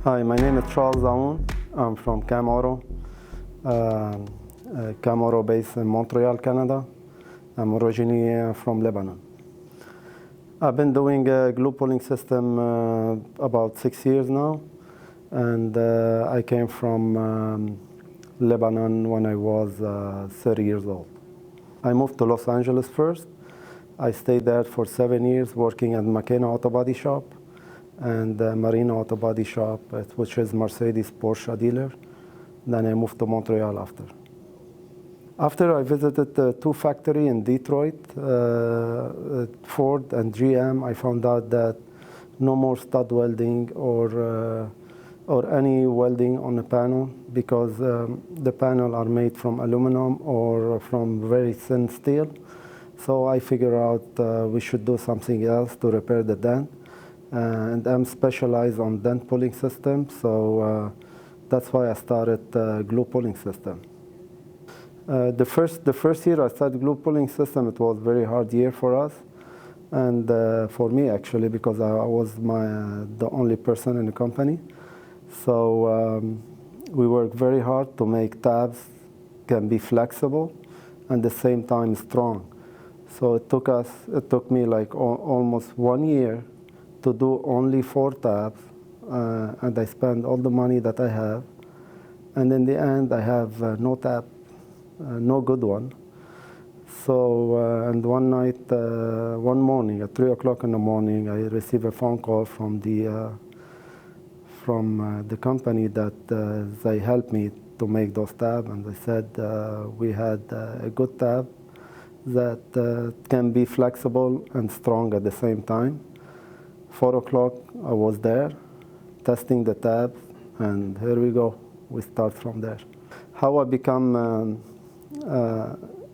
Hi, my name is Charles Aoun. I'm from Camauto. Camauto based in Montreal, Canada. I'm originally from Lebanon. I've been doing a glue pulling system about 6 years now, and I came from Lebanon when I was 30 years old. I moved to Los Angeles first. I stayed there for 7 years working at McKenna Auto Body Shop and Marina Auto Body Shop, which is Mercedes Porsche dealer. Then I moved to Montreal after. After I visited two factories in Detroit, Ford and GM, I found out that no more stud welding or any welding on a panel because the panel are made from aluminum or from very thin steel. So I figured out we should do something else to repair the dent. And I'm specialized on dent pulling systems, so that's why I started glue pulling system. The first year I started glue pulling system, it was a very hard year for us, and for me actually, because I was the only person in the company. So we worked very hard to make tabs can be flexible and at the same time strong. So it took me like almost 1 year to do only 4 tabs, and I spent all the money that I have, and in the end I have no tab, no good one. So and one night, one morning at 3 o'clock in the morning, I received a phone call from the company that they helped me to make those tabs, and they said we had a good tab that can be flexible and strong at the same time. 4 o'clock, I was there, testing the tabs, and here we go. We start from there. How I become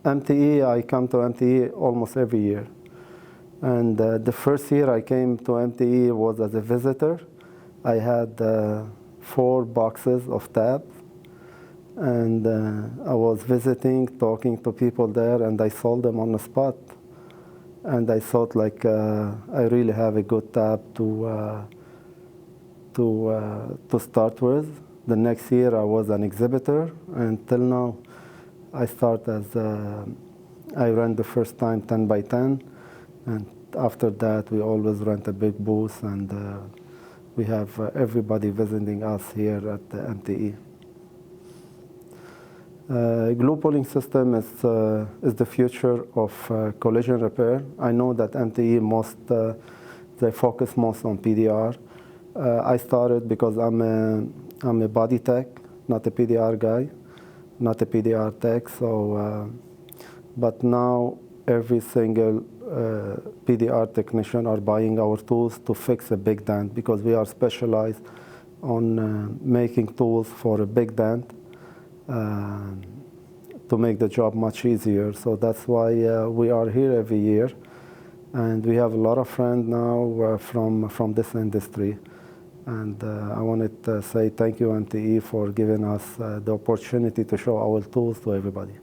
MTE, I come to MTE almost every year. And the first year I came to MTE was as a visitor. I had 4 boxes of tabs, and I was visiting, talking to people there, and I sold them on the spot. And I thought like I really have a good tab to start with. The next year I was an exhibitor, and till now I start as I ran the first time 10 by 10, and after that we always rent a big booth, and we have everybody visiting us here at the MTE. Glue pulling system is the future of collision repair. I know that MTE they focus most on PDR. I started because I'm a body tech, not a PDR guy, not a PDR tech. So, but now every single PDR technician are buying our tools to fix a big dent because we are specialized on making tools for a big dent. To make the job much easier. So that's why we are here every year. And we have a lot of friends now from this industry. And I wanted to say thank you, MTE, for giving us the opportunity to show our tools to everybody.